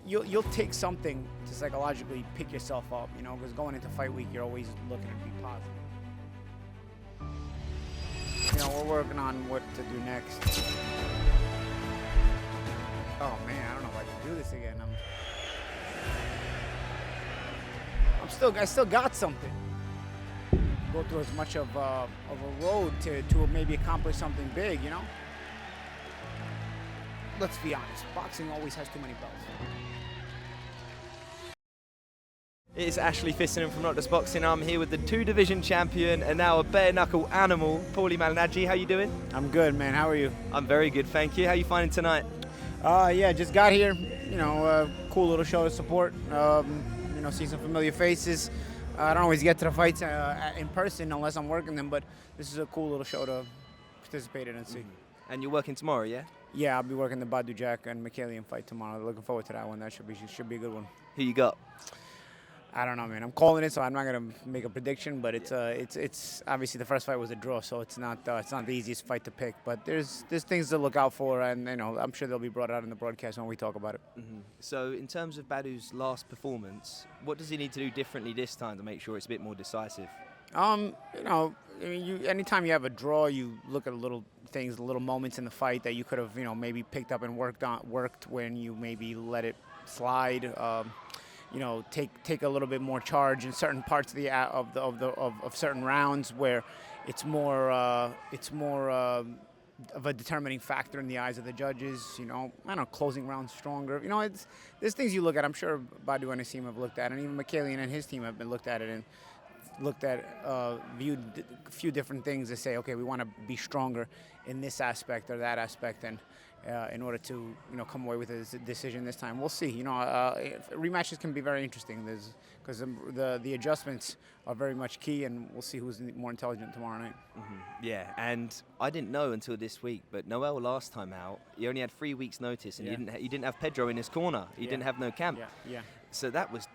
you'll take something to psychologically pick yourself up, you know, because going into fight week, you're always looking to be positive. You know, we're working on what to do next. Oh man, I don't know if I can do this again. I still got something. Go through as much of a road to maybe accomplish something big, you know? Let's be honest, boxing always has too many belts. It's Ashley Fissenham from Notjustboxing. I'm here with the 2-division champion and now a bare knuckle animal, Paulie Malignaggi. How you doing? I'm good, man. How are you? I'm very good, thank you. How you finding tonight? Yeah, just got here. You know, cool little show to support. You know, see some familiar faces. I don't always get to the fights in person unless I'm working them, but this is a cool little show to participate in and see. And you're working tomorrow, yeah? Yeah, I'll be working the Badu Jack and McKillian fight tomorrow. Looking forward to that one. That should be a good one. Who you got? I don't know, man. I'm calling it, so I'm not gonna make a prediction. But it's obviously the first fight was a draw, so it's not the easiest fight to pick. But there's things to look out for, and you know I'm sure they'll be brought out in the broadcast when we talk about it. So in terms of Badu's last performance, what does he need to do differently this time to make sure it's a bit more decisive? You know, I mean, anytime you have a draw, you look at little things, little moments in the fight that you could have, you know, maybe picked up and worked when you maybe let it slide. You know, take a little bit more charge in certain parts of certain rounds where it's more of a determining factor in the eyes of the judges. You know, I don't know, closing rounds stronger. You know, there's things you look at. I'm sure Badu and his team have looked at, and even McKillian and his team have been looked at it and viewed a few different things to say, okay, we want to be stronger in this aspect or that aspect, and in order to, you know, come away with a decision this time. We'll see. You know, rematches can be very interesting because the adjustments are very much key, and we'll see who's more intelligent tomorrow night. Yeah, and I didn't know until this week, but Noel last time out, he only had 3 weeks' notice, and he didn't have Pedro in his corner. He didn't have no camp. Yeah. So that was,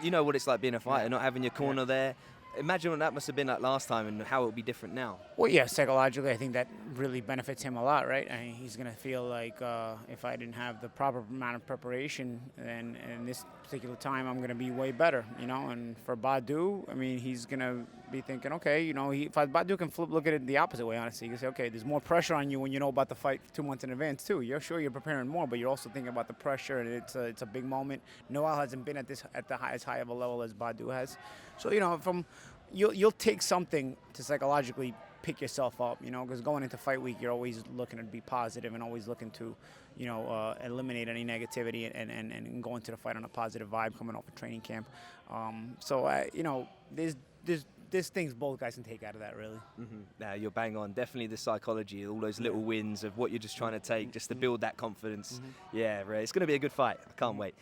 you know what it's like being a fighter, not having your corner there. Imagine what that must have been like last time and how it would be different now. Well, yeah, psychologically, I think that really benefits him a lot, right? I mean, he's going to feel like if I didn't have the proper amount of preparation, then in this particular time, I'm going to be way better, you know? And for Badu, I mean, he's going to be thinking, okay, you know, if Badu can look at it the opposite way, honestly. You can say, okay, there's more pressure on you when you know about the fight 2 months in advance, too. You're sure you're preparing more, but you're also thinking about the pressure, and it's a big moment. Noel hasn't been as high of a level as Badu has. So, you know, you'll take something to psychologically pick yourself up, you know, because going into fight week, you're always looking to be positive and always looking to, you know, eliminate any negativity and go into the fight on a positive vibe coming off a training camp. You know, there's things both guys can take out of that, really. Now, you're bang on. Definitely the psychology, all those little wins of what you're just trying to take just to build that confidence. Yeah, right. It's going to be a good fight. I can't wait.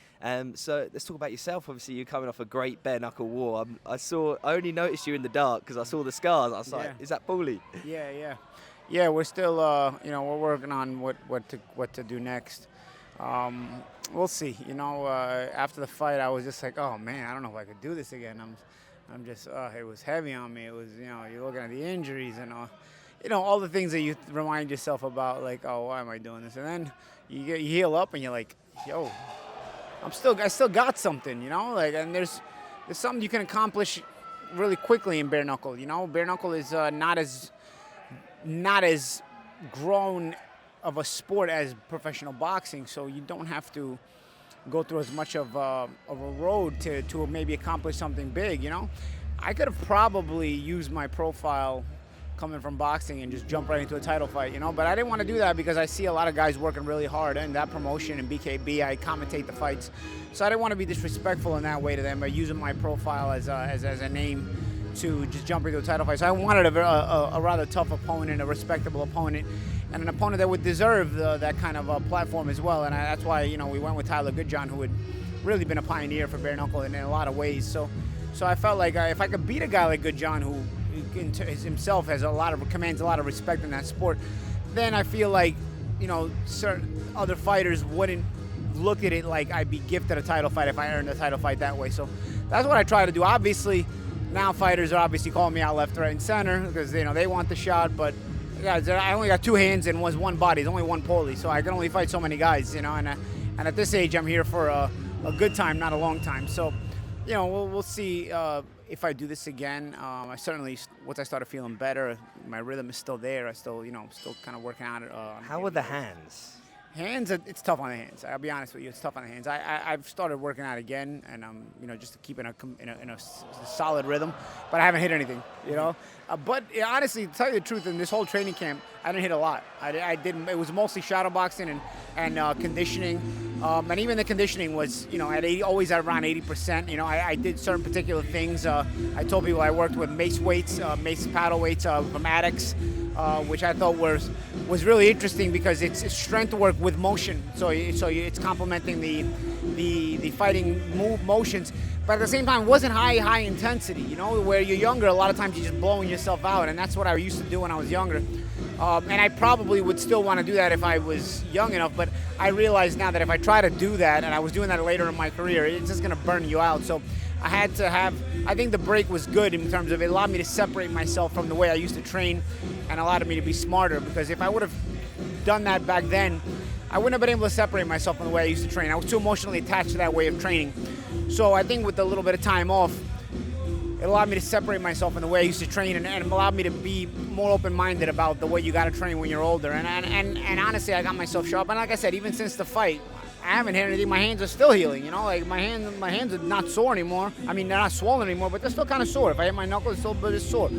So let's talk about yourself. Obviously, you're coming off a great bare knuckle war. I only noticed you in the dark because I saw the scars. I was like, is that Paulie? Yeah, we're still, you know, we're working on what to do next. We'll see. You know, after the fight, I was just like, oh man, I don't know if I could do this again. I'm just, it was heavy on me. It was, you know, you're looking at the injuries and you know, all the things that you remind yourself about, like, oh, why am I doing this? And then you heal up and you're like, yo, I still got something, you know, like, and there's something you can accomplish really quickly in bare knuckle. You know, bare knuckle is not as grown of a sport as professional boxing, so you don't have to go through as much of a road to maybe accomplish something big, you know? I could have probably used my profile coming from boxing and just jump right into a title fight, you know? But I didn't want to do that because I see a lot of guys working really hard in that promotion. In BKB, I commentate the fights. So I didn't want to be disrespectful in that way to them by using my profile as a name to just jump into a title fight. So I wanted a rather tough opponent, a respectable opponent, and an opponent that would deserve that kind of platform as well. And that's why, you know, we went with Tyler Goodjohn, who had really been a pioneer for bare knuckle in a lot of ways. So I felt like if I could beat a guy like Goodjohn, who himself commands a lot of respect in that sport, then I feel like, you know, certain other fighters wouldn't look at it like I'd be gifted a title fight if I earned a title fight that way. So that's what I try to do. Obviously, now fighters are obviously calling me out left, right, and center because, you know, they want the shot, but guys, I only got 2 hands and one body. There's only one Paulie, so I can only fight so many guys, you know. And And at this age, I'm here for a good time, not a long time. So, you know, we'll see if I do this again. I certainly, once I started feeling better, my rhythm is still there. I still, you know, still kind of working on it. How are the hands? Hands, it's tough on the hands. I'll be honest with you, it's tough on the hands. I've started working out again, and you know, just to keep in a solid rhythm. But I haven't hit anything, you know. But honestly, to tell you the truth, in this whole training camp, I didn't hit a lot. I didn't. It was mostly shadow boxing and conditioning, and even the conditioning was, you know, always at around 80%. You know, I did certain particular things. I told people I worked with mace weights, mace paddle weights from addicts. Which I thought was really interesting because it's strength work with motion. So it's complementing the fighting motions, but at the same time, it wasn't high intensity. You know, where you're younger, a lot of times you're just blowing yourself out, and that's what I used to do when I was younger. And I probably would still want to do that if I was young enough, but I realize now that if I try to do that, and I was doing that later in my career, it's just going to burn you out. So I had to I think the break was good in terms of it allowed me to separate myself from the way I used to train and allowed me to be smarter, because if I would have done that back then, I wouldn't have been able to separate myself from the way I used to train. I was too emotionally attached to that way of training. So I think with a little bit of time off, it allowed me to separate myself from the way I used to train, and allowed me to be more open-minded about the way you got to train when you're older. And honestly, I got myself sharp. And like I said, even since the fight, I haven't hit anything. My hands are still healing, you know. Like my hands are not sore anymore. I mean, they're not swollen anymore, but they're still kind of sore. If I hit my knuckle, it's still a bit sore.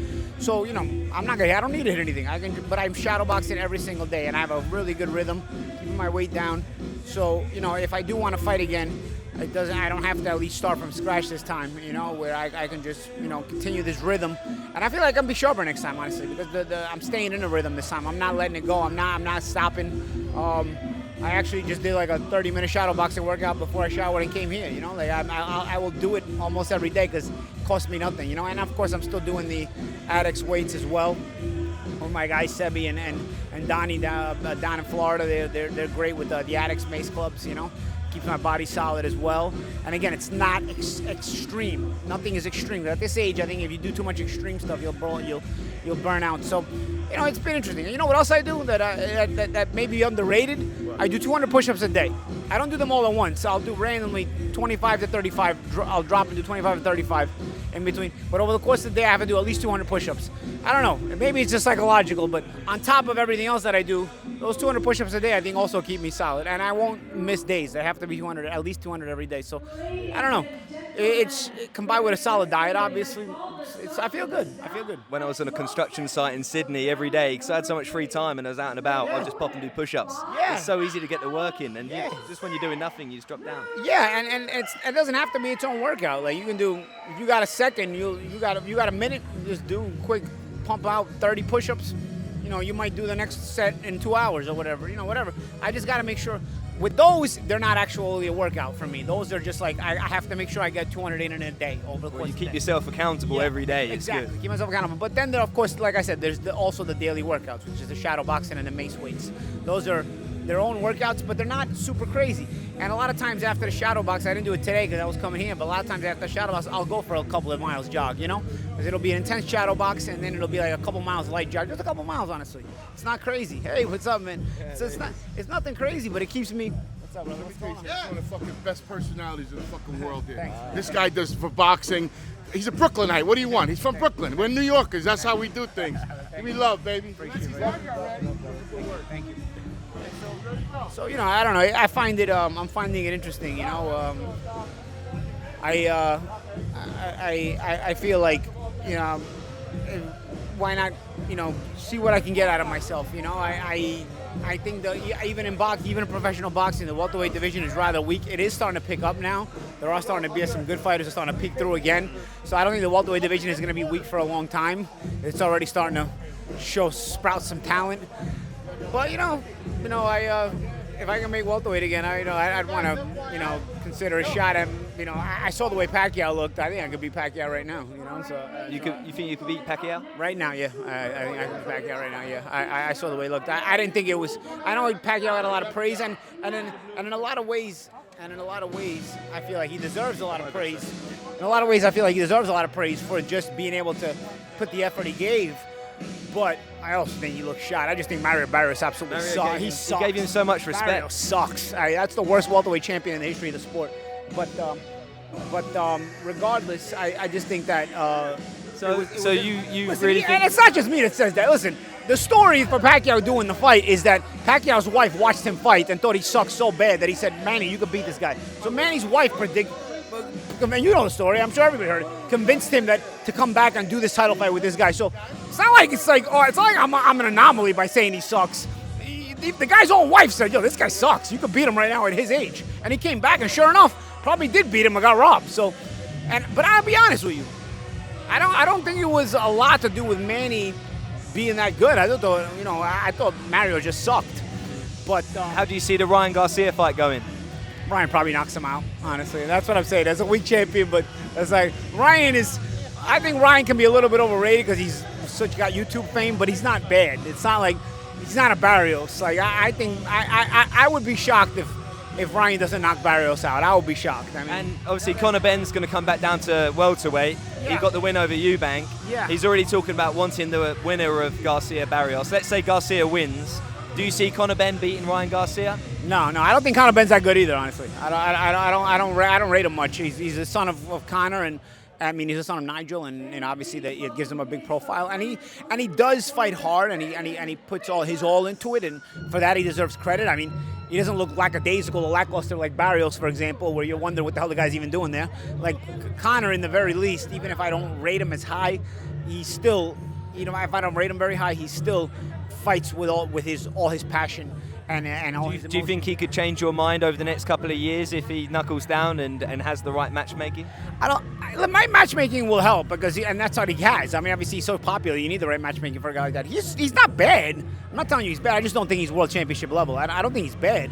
So, you know, I don't need to hit anything. But I'm shadow boxing every single day, and I have a really good rhythm, keeping my weight down. So, you know, if I do want to fight again, I don't have to at least start from scratch this time, you know, where I can just, you know, continue this rhythm. And I feel like I'm be sharper next time, honestly, because I'm staying in the rhythm this time. I'm not letting it go. I'm not stopping. I actually just did like a 30-minute shadow boxing workout before I showered and came here, you know. Like I will do it almost every day because it costs me nothing, you know. And of course, I'm still doing the addicts weights as well with my guys Sebi and Donnie down in Florida. They're great with the addicts mace clubs, you know. Keeps my body solid as well. And again, it's not extreme. Nothing is extreme. At this age, I think if you do too much extreme stuff, you'll burn out. So, you know, it's been interesting. You know what else I do that may be underrated? I do 200 push-ups a day. I don't do them all at once. I'll do randomly 25 to 35. I'll drop and do 25 to 35 in between. But over the course of the day, I have to do at least 200 push-ups. I don't know. Maybe it's just psychological, but on top of everything else that I do, those 200 push-ups a day, I think also keep me solid. And I won't miss days. They have to be 200, at least 200 every day. So, I don't know. It's combined with a solid diet, obviously. I feel good. When I was on a construction site in Sydney every day, because I had so much free time and I was out and about, I'd just pop and do push-ups. Yeah. It's so easy to get the work in, and just when you're doing nothing, you just drop down. Yeah, and it doesn't have to be its own workout. Like you can do, if you got a second, you got a minute, just do quick, pump out 30 push-ups. You know, you might do the next set in 2 hours or whatever. You know, whatever. I just got to make sure. With those, they're not actually a workout for me. Those are just like, I have to make sure I get 200 in a day over the course of the day. You keep yourself accountable every day. Exactly, keep myself accountable. But then there, of course, like I said, there's also the daily workouts, which is the shadow boxing and the mace weights. Those are their own workouts, but they're not super crazy. And a lot of times after the shadow box, I didn't do it today because I was coming here, but a lot of times after the shadow box, I'll go for a couple of miles jog, you know? Because it'll be an intense shadow box, and then it'll be like a couple miles light jog. Just a couple miles, honestly. It's not crazy. Hey, what's up, man? It's nothing crazy, but it keeps me... What's up, brother? What's going on? He's one of the fucking best personalities in the fucking world here. Thanks. This guy does for boxing. He's a Brooklynite. What do you want? He's from Brooklyn. We're New Yorkers. That's how we do things. Give me love, baby. Thank you. So, you know, I don't know. I find it. I'm finding it interesting. You know, I feel like, you know, why not, you know, see what I can get out of myself. You know, I think that even in professional boxing, the welterweight division is rather weak. It is starting to pick up now. There are starting to be some good fighters are starting to peek through again. So I don't think the welterweight division is going to be weak for a long time. It's already starting to sprout some talent. But you know, if I can make welterweight again, I'd want to, you know, consider a shot at, you know, I saw the way Pacquiao looked. I think I could beat Pacquiao right now, you know. So you think you could beat Pacquiao? Right now, yeah. I think I can beat Pacquiao right now, yeah. I saw the way he looked. I didn't think it was. I know Pacquiao had a lot of praise, and in a lot of ways, I feel like he deserves a lot of praise. In a lot of ways, I feel like he deserves a lot of praise for just being able to put the effort he gave. But I also think he looks shot. I just think Mario Barrios absolutely sucks. He sucks. He gave him so much respect. Barrios sucks. That's the worst welterweight champion in the history of the sport. But regardless, I just think that. You listen, really think? And it's not just me that says that. Listen, the story for Pacquiao doing the fight is that Pacquiao's wife watched him fight and thought he sucked so bad that he said, Manny, you could beat this guy. So Manny's wife and you know the story, I'm sure everybody heard it, convinced him that to come back and do this title fight with this guy. So it's not like I'm an anomaly by saying he sucks. The guy's own wife said, yo, this guy sucks. You could beat him right now at his age. And he came back and sure enough, probably did beat him and got robbed. But I'll be honest with you. I don't think it was a lot to do with Manny being that good. I thought Mario just sucked. But how do you see the Ryan Garcia fight going? Ryan probably knocks him out, honestly. That's what I'm saying. As a weak champion, but it's like I think Ryan can be a little bit overrated because he's got YouTube fame, but he's not bad. It's not like he's not a Barrios. Like I think I would be shocked if Ryan doesn't knock Barrios out. I would be shocked. I mean, and obviously Conor Benn's going to come back down to welterweight. Yeah. He got the win over Eubank. Yeah. He's already talking about wanting the winner of Garcia Barrios. Let's say Garcia wins. Do you see Conor Benn beating Ryan Garcia? No, I don't think Conor Benn's that good either. Honestly, I don't rate him much. He's the son of Conor, and I mean he's the son of Nigel, and obviously that it gives him a big profile. And he does fight hard, and he puts his all into it, and for that he deserves credit. I mean, he doesn't look lackadaisical or lackluster like Barrios, for example, where you're wondering what the hell the guy's even doing there. Like Conor, in the very least, even if I don't rate him as high, he's still, if I don't rate him very high, he still fights with all his passion and all his emotion. Do you think he could change your mind over the next couple of years if he knuckles down and has the right matchmaking? My matchmaking will help because and that's what he has. I mean, obviously he's so popular. You need the right matchmaking for a guy like that. He's not bad. I'm not telling you he's bad. I just don't think he's world championship level. I don't think he's bad.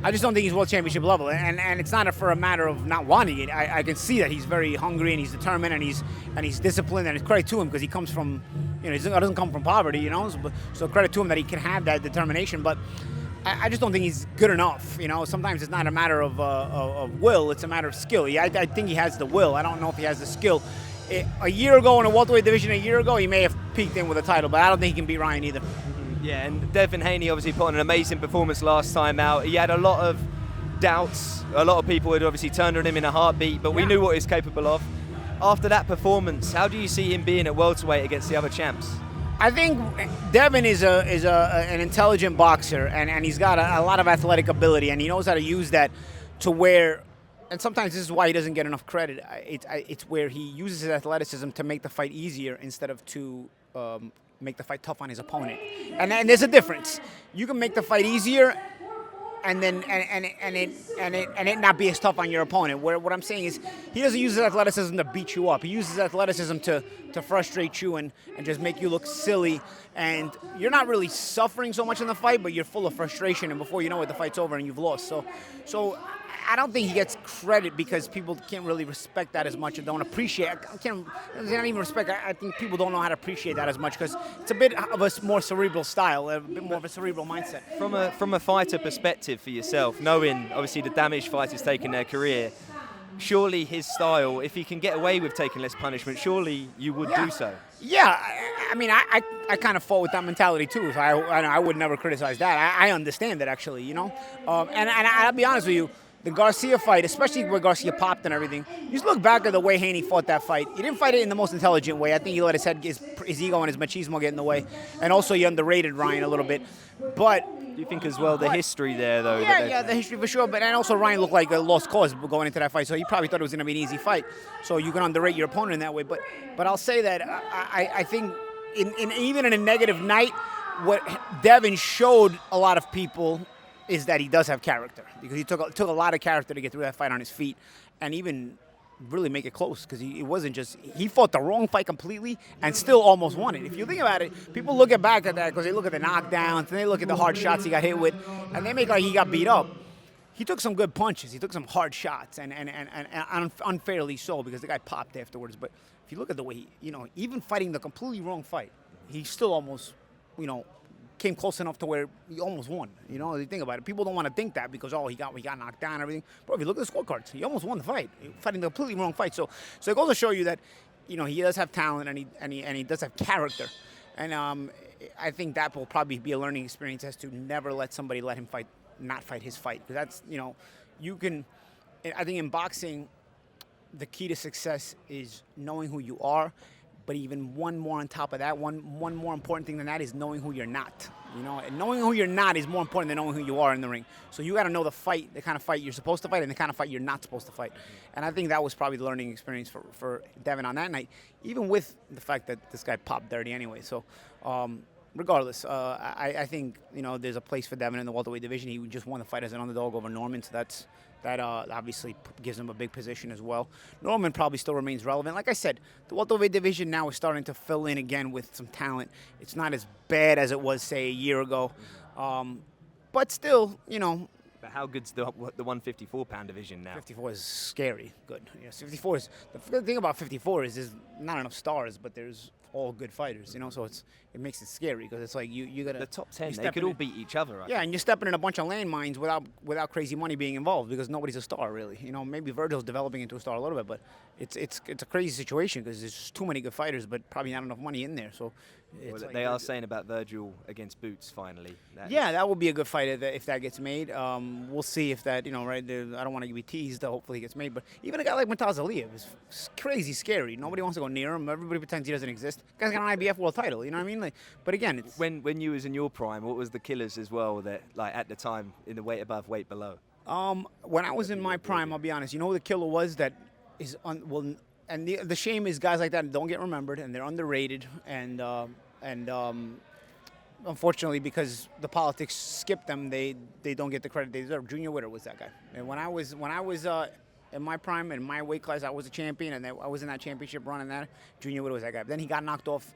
I just don't think he's world championship level, and it's not for a matter of not wanting it. I can see that he's very hungry and he's determined and he's disciplined, and it's credit to him because he comes from, he doesn't come from poverty, So credit to him that he can have that determination. But I just don't think he's good enough. Sometimes it's not a matter of will; it's a matter of skill. I think he has the will. I don't know if he has the skill. A year ago in a welterweight division, he may have peaked in with a title, but I don't think he can beat Ryan either. Yeah, and Devin Haney obviously put on an amazing performance last time out. He had a lot of doubts. A lot of people had obviously turned on him in a heartbeat, but we knew what he's capable of. After that performance, how do you see him being at welterweight against the other champs? I think Devin is an intelligent boxer, and he's got a lot of athletic ability, and he knows how to use that to where. And sometimes this is why he doesn't get enough credit. It's where he uses his athleticism to make the fight easier instead of to make the fight tough on his opponent. And there's a difference. You can make the fight easier, and then it not be as tough on your opponent. What I'm saying is he doesn't use his athleticism to beat you up. He uses athleticism to frustrate you and just make you look silly. And you're not really suffering so much in the fight, but you're full of frustration. And before you know it, the fight's over and you've lost. So I don't think he gets credit because people can't really respect that as much and don't appreciate it. Not even respect. I think people don't know how to appreciate that as much because it's a bit of a more cerebral style, a bit more of a cerebral mindset. From a fighter perspective for yourself, knowing obviously the damage fighters take in their career, surely his style, if he can get away with taking less punishment, surely you would do so. Yeah, I mean, I kind of fall with that mentality too. So I would never criticize that. I understand it actually, And I'll be honest with you. The Garcia fight, especially where Garcia popped and everything, you just look back at the way Haney fought that fight. He didn't fight it in the most intelligent way. I think he let his ego and his machismo get in the way. And also he underrated Ryan a little bit. But do you think as well the history there, though? Yeah, the history for sure. And also Ryan looked like a lost cause going into that fight, so he probably thought it was going to be an easy fight. So you can underrate your opponent in that way. But I'll say that I think even in a negative night, what Devin showed a lot of people is that he does have character because he took a lot of character to get through that fight on his feet and even really make it close because it wasn't just he fought the wrong fight completely and still almost won it. If you think about it, people look back at that because they look at the knockdowns and they look at the hard shots he got hit with and they make like he got beat up. He took some good punches. He took some hard shots and unfairly so because the guy popped afterwards. But if you look at the way he, even fighting the completely wrong fight, he still almost, came close enough to where he almost won. You think about it. People don't want to think that because he got knocked down and everything. But if you look at the scorecards, he almost won the fight, fighting the completely wrong fight. So it goes to show you that, he does have talent and he does have character. And I think that will probably be a learning experience as to never let somebody not fight his fight. Because that's, you can, I think in boxing, the key to success is knowing who you are, but even one more on top of that, one more important thing than that is knowing who you're not. And knowing who you're not is more important than knowing who you are in the ring. So you got to know the kind of fight you're supposed to fight and the kind of fight you're not supposed to fight. And I think that was probably the learning experience for Devin on that night, even with the fact that this guy popped dirty anyway. So regardless, I think, there's a place for Devin in the welterweight division. He just won the fight as an underdog over Norman, so that obviously gives him a big position as well. Norman probably still remains relevant. Like I said, the welterweight division now is starting to fill in again with some talent. It's not as bad as it was, say, a year ago. But still, But how good's the 154-pound division now? 54 is scary good. Yes, 54 is the thing about 54 is there's not enough stars, but there's all good fighters. So it makes it scary because it's like you gotta. The top 10, they could all beat each other. I think. And you're stepping in a bunch of landmines without crazy money being involved because nobody's a star really. Maybe Virgil's developing into a star a little bit, but it's a crazy situation because there's just too many good fighters, but probably not enough money in there. So. They are saying about Virgil against Boots finally. That would be a good fight if that gets made. We'll see if that, right, I don't want to be teased. Hopefully it gets made. But even a guy like Murtaza Aliyev is crazy scary. Nobody wants to go near him. Everybody pretends he doesn't exist. Guy's got an IBF world title, you know what I mean? But again, it's... When you was in your prime, what was the killers as well that, at the time, in the weight above, weight below? When I was in my prime, I'll be honest, who the killer was that is... And the shame is guys like that don't get remembered, and they're underrated, and unfortunately, because the politics skip them, they don't get the credit they deserve. Junior Witter was that guy. And when I was in my prime, in my weight class, I was a champion, and I was in that championship run, and that Junior Witter was that guy. But then he got knocked off,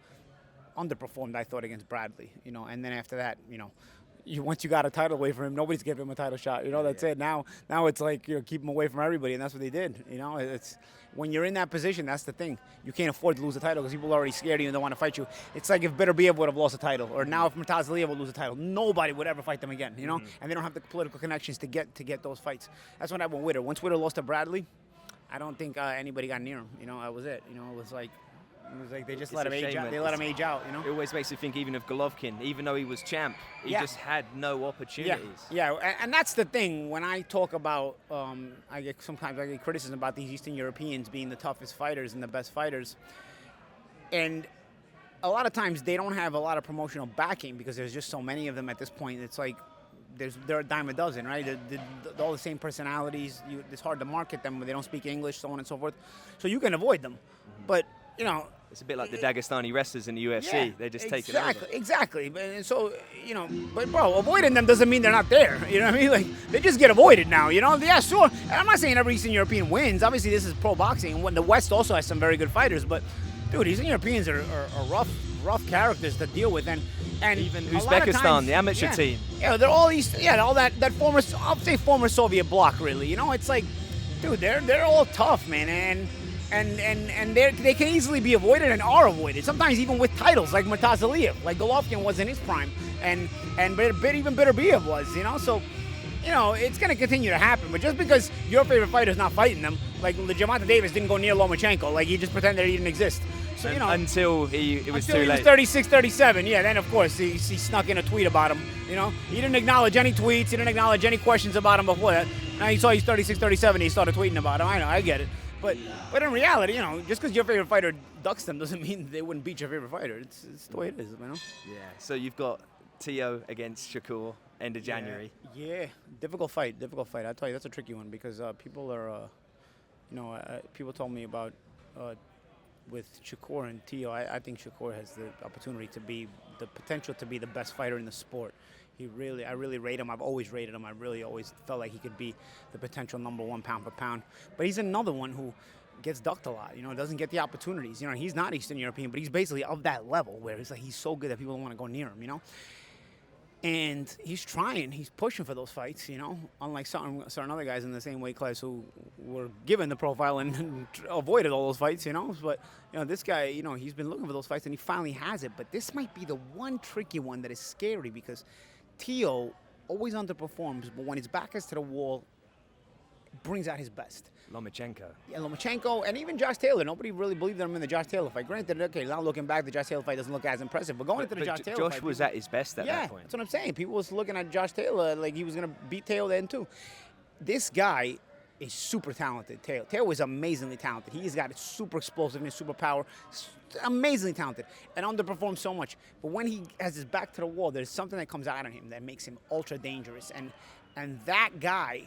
underperformed, I thought, against Bradley. And then after that, once you got a title away from him, nobody's giving him a title shot. That's it. Now it's like keep him away from everybody, and that's what they did. It's when you're in that position, that's the thing. You can't afford to lose a title because people are already scared of you and don't want to fight you. It's like if Beterbiev would have lost a title, or now if Murtaza Aliyev would lose a title, nobody would ever fight them again. And they don't have the political connections to get those fights. That's what happened with Witter. Once Witter lost to Bradley, I don't think anybody got near him. That was it. It was like they just let him age out. They let him age out, It always makes you think even of Golovkin, even though he was champ, he just had no opportunities. Yeah, and that's the thing. When I talk about, sometimes I get criticism about these Eastern Europeans being the toughest fighters and the best fighters. And a lot of times they don't have a lot of promotional backing because there's just so many of them at this point. It's like they're a dime a dozen, right? They're all the same personalities. It's hard to market them when they don't speak English, so on and so forth. So you can avoid them. But, it's a bit like the Dagestani wrestlers in the UFC. Yeah, they just take it over. Exactly. And so, but bro, avoiding them doesn't mean they're not there. You know what I mean? Like, they just get avoided now, Yeah, sure. And I'm not saying every Eastern European wins. Obviously, this is pro boxing. And when the West also has some very good fighters. But, dude, Eastern Europeans are rough characters to deal with. And even Uzbekistan, the amateur team. Yeah, they're all all that former, I'll say former Soviet bloc, really. It's like, dude, they're all tough, man. And they can easily be avoided and are avoided. Sometimes even with titles like Murtaza Aliyev, like Golovkin was in his prime, and even Beterbiev was, So, it's going to continue to happen. But just because your favorite fighter is not fighting them, like Gervonta Davis didn't go near Lomachenko, like he just pretended he didn't exist. So, until it was too late. He was 36, 37. Yeah, then of course he snuck in a tweet about him. He didn't acknowledge any tweets. He didn't acknowledge any questions about him before that. Now he saw he's 36, 37. He started tweeting about him. I know, I get it. But in reality, just because your favorite fighter ducks them doesn't mean they wouldn't beat your favorite fighter. It's the way it is, Yeah. So you've got Teo against Shakur end of January. Yeah. Difficult fight. I tell you, that's a tricky one because people are, people told me about with Shakur and Teo. I think Shakur has the opportunity to be the potential to be the best fighter in the sport. I really rate him. I've always rated him. I really always felt like he could be the potential number one pound for pound. But he's another one who gets ducked a lot, doesn't get the opportunities. He's not Eastern European, but he's basically of that level where it's like he's so good that people don't want to go near him, And he's trying. He's pushing for those fights, unlike certain other guys in the same weight class who were given the profile and avoided all those fights, But, this guy, he's been looking for those fights and he finally has it. But this might be the one tricky one that is scary because Teo always underperforms, but when his back is to the wall, brings out his best. Lomachenko. Yeah, Lomachenko, and even Josh Taylor. Nobody really believed in him in the Josh Taylor fight. Granted, okay, now looking back, the Josh Taylor fight doesn't look as impressive. But going into the Josh Taylor fight, was at his best at that point. Yeah, that's what I'm saying. People was looking at Josh Taylor like he was going to beat Taylor then, too. This guy is super talented, Taylor. Taylor is amazingly talented. He's got super explosiveness, super power, amazingly talented, and underperforms so much. But when he has his back to the wall, there's something that comes out of him that makes him ultra dangerous. And that guy,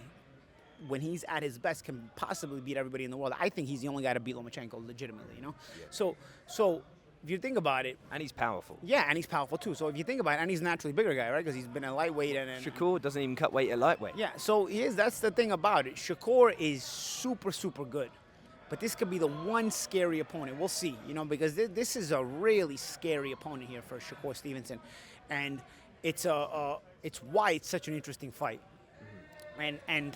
when he's at his best, can possibly beat everybody in the world. I think he's the only guy to beat Lomachenko legitimately, you know? Yeah. So if you think about it. And he's powerful. Yeah, and he's powerful too. So if you think about it, and he's a naturally bigger guy, right? Because he's been a lightweight. And Shakur doesn't even cut weight at lightweight. Yeah, so that's the thing about it. Shakur is super, super good. But this could be the one scary opponent. We'll see, you know, because this is a really scary opponent here for Shakur Stevenson. And it's why it's such an interesting fight. Mm-hmm.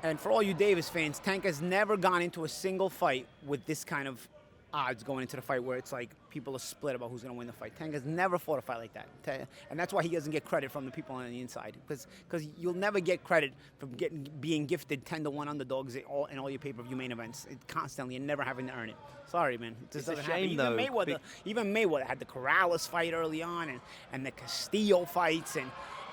And for all you Davis fans, Tank has never gone into a single fight with this kind of odds going into the fight where it's like people are split about who's going to win the fight. Tank has never fought a fight like that. And that's why he doesn't get credit from the people on the inside. Because you'll never get credit from being gifted 10-1 underdogs in all your pay-per-view main events constantly and never having to earn it. Sorry, man. It just it's a doesn't shame, happen. though. Even Mayweather had the Corrales fight early on and the Castillo fights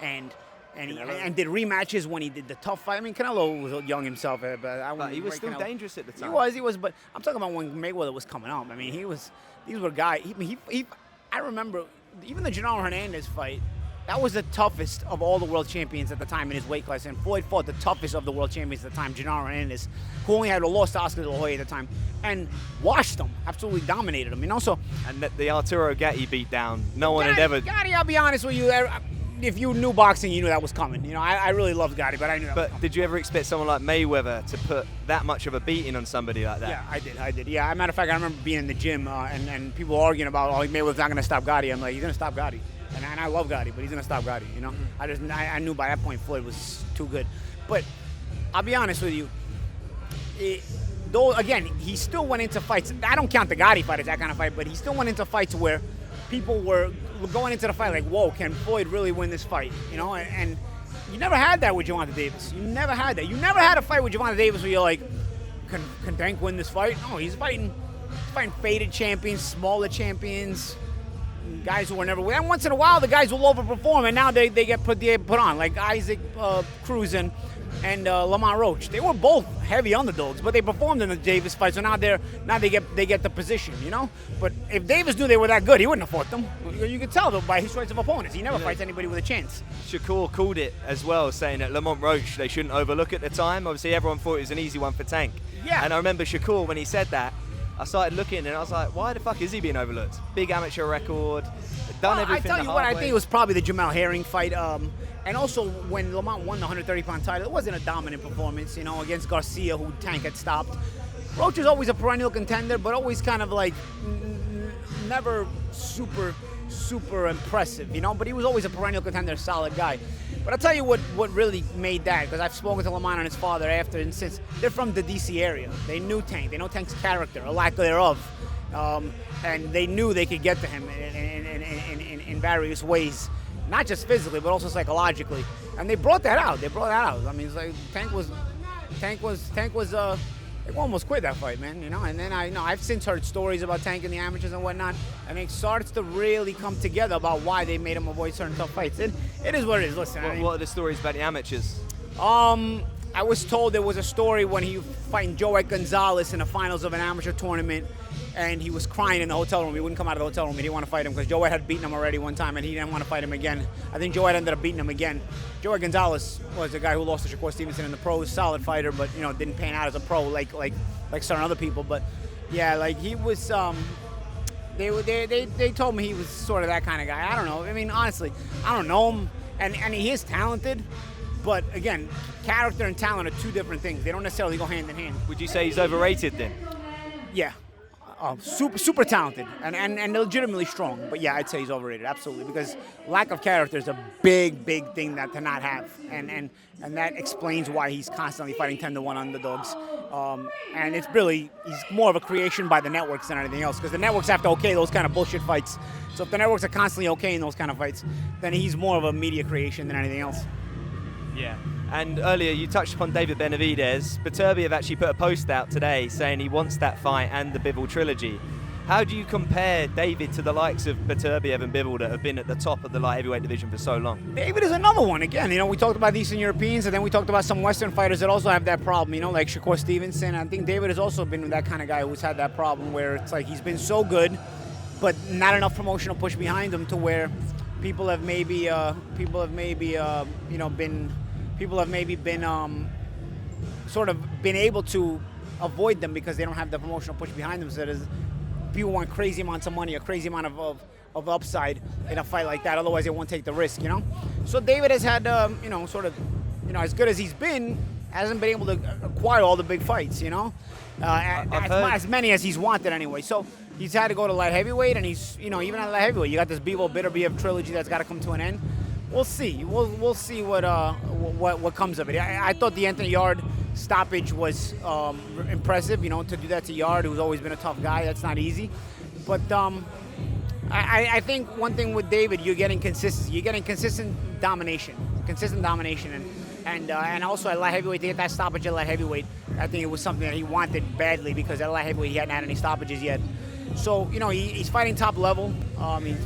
and did rematches when he did the tough fight. I mean, Canelo was young himself, but he was still dangerous at the time. He was. But I'm talking about when Mayweather was coming up. I mean, these were guys. I remember even the Genaro Hernandez fight. That was the toughest of all the world champions at the time in his weight class. And Floyd fought the toughest of the world champions at the time, Genaro Hernandez, who only had a loss to Oscar De La Hoya at the time, and washed him, absolutely dominated him. You know, so. And the Arturo Gatti beat down. No one had ever. Gatti, I'll be honest with you. If you knew boxing, you knew that was coming. You know, I really loved Gotti, but I knew that was coming. Did you ever expect someone like Mayweather to put that much of a beating on somebody like that? Yeah, I did. Yeah, as a matter of fact, I remember being in the gym and people arguing about, Mayweather's not going to stop Gotti. I'm like, he's going to stop Gotti. And I love Gotti, but he's going to stop Gotti, you know? I knew by that point Floyd was too good. But I'll be honest with you. Again, he still went into fights. I don't count the Gotti fight as that kind of fight, but he still went into fights where people were going into the fight like, whoa, can Floyd really win this fight? You know, and you never had that with Gervonta Davis. You never had that. You never had a fight with Gervonta Davis where you're like, can Tank win this fight? No, he's fighting faded champions, smaller champions, guys who were never win. And once in a while, the guys will overperform, and now they get put on, like Isaac Cruz and Lamont Roach. They were both heavy underdogs, but they performed in the Davis fight, so now they get the position, you know. But if Davis knew they were that good, he wouldn't have fought them. You could tell though by his choice of opponents. He never fights anybody with a chance. Shakur called it as well, saying that Lamont Roach they shouldn't overlook at the time. Obviously, everyone thought it was an easy one for Tank. Yeah. And I remember Shakur when he said that. I started looking and I was like, why the fuck is he being overlooked? Big amateur record, done everything. I tell you what, I think it was probably the Jamel Herring fight. And also, when Lamont won the 130-pound title, it wasn't a dominant performance, you know, against Garcia, who Tank had stopped. Roach is always a perennial contender, but always kind of like never super impressive, you know. But he was always a perennial contender, solid guy. But I'll tell you what really made that, because I've spoken to Lamont and his father after and since. They're from the D.C. area. They knew Tank. They know Tank's character, or lack thereof. And they knew they could get to him in various ways. Not just physically, but also psychologically, and they brought that out. I mean, it's like Tank was they almost quit that fight, man. You know, and then I've since heard stories about Tank and the amateurs and whatnot, and it starts to really come together about why they made him avoid certain tough fights. It is what it is. Listen, what are the stories about the amateurs? I was told there was a story when he was fighting Joet Gonzalez in the finals of an amateur tournament. And he was crying in the hotel room. He wouldn't come out of the hotel room. He didn't want to fight him because Joet had beaten him already one time, and he didn't want to fight him again. I think Joet ended up beating him again. Joet Gonzalez was a guy who lost to Shakur Stevenson in the pros, solid fighter, but didn't pan out as a pro like certain other people. But yeah, like he was. They told me he was sort of that kind of guy. I don't know. I mean, honestly, I don't know him, and he is talented, but again, character and talent are two different things. They don't necessarily go hand in hand. Would you say he's overrated then? Yeah. Super talented and legitimately strong. But yeah, I'd say he's overrated, absolutely, because lack of character is a big thing to not have, and that explains why he's constantly fighting 10-1 underdogs. And it's really, he's more of a creation by the networks than anything else, because the networks have to okay those kind of bullshit fights. So if the networks are constantly okaying those kind of fights, then he's more of a media creation than anything else. Yeah. And earlier you touched upon David Benavidez. Beterbiev actually put a post out today saying he wants that fight and the Bivol trilogy. How do you compare David to the likes of Beterbiev and Bivol that have been at the top of the light heavyweight division for so long? David is another one. Again, we talked about Eastern Europeans, and then we talked about some Western fighters that also have that problem, like Shakur Stevenson. I think David has also been that kind of guy who's had that problem where it's like he's been so good, but not enough promotional push behind him to where people have maybe been sort of been able to avoid them because they don't have the promotional push behind them. So people want crazy amounts of money, a crazy amount of upside in a fight like that. Otherwise, they won't take the risk, So David has had, as good as he's been, hasn't been able to acquire all the big fights, as many as he's wanted anyway. So he's had to go to light heavyweight, and he's, even at light heavyweight, you got this Bivol Beterbiev trilogy that's got to come to an end. We'll see. We'll see what comes of it. I thought the Anthony Yard stoppage was impressive, to do that to Yard, who's always been a tough guy. That's not easy. But I think one thing with David, you're getting consistency. You're getting consistent domination, and also at light heavyweight, to get that stoppage at light heavyweight, I think it was something that he wanted badly because at light heavyweight he hadn't had any stoppages yet. So, he's fighting top level. He's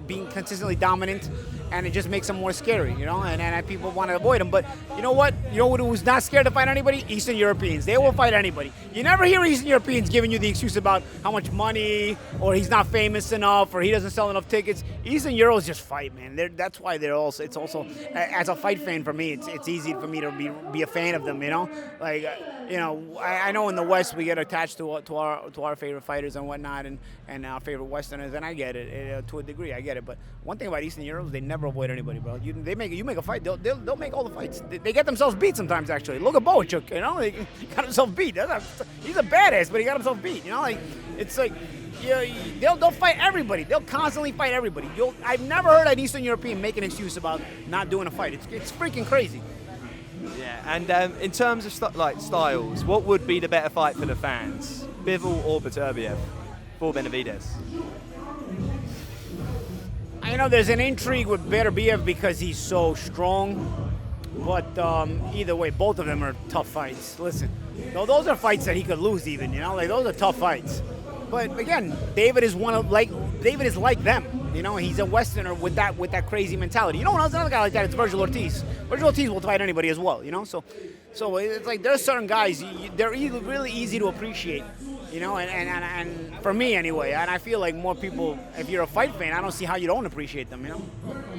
being consistently dominant, and it just makes him more scary, and people want to avoid him. But you know what? Who's not scared to fight anybody? Eastern Europeans. They will fight anybody. You never hear Eastern Europeans giving you the excuse about how much money, or he's not famous enough, or he doesn't sell enough tickets. Eastern Euros just fight, man. That's why they're also. It's also, as a fight fan for me, it's easy for me to be a fan of them. I know in the West we get attached to our favorite fighters and whatnot, and our favorite Westerners, and I get it to a degree. I get it. But one thing about Eastern Euros, they never avoid anybody, bro. You make a fight, they'll make all the fights. They get themselves beat sometimes. Actually, look at Boachuk. He got himself beat. He's a badass, but he got himself beat. It's like. Yeah, they'll fight everybody. They'll constantly fight everybody. I've never heard an Eastern European make an excuse about not doing a fight. It's freaking crazy. Yeah, and in terms of styles, what would be the better fight for the fans, Bivol or Beterbiev for Benavidez? I know there's an intrigue with Beterbiev because he's so strong, but either way, both of them are tough fights. Listen, those are fights that he could lose even. Those are tough fights. But again, David is like them. He's a Westerner with that crazy mentality. Another guy like that, it's Virgil Ortiz. Virgil Ortiz will fight anybody as well. So it's like there's certain guys they're really easy to appreciate. And for me anyway, and I feel like more people, if you're a fight fan, I don't see how you don't appreciate them.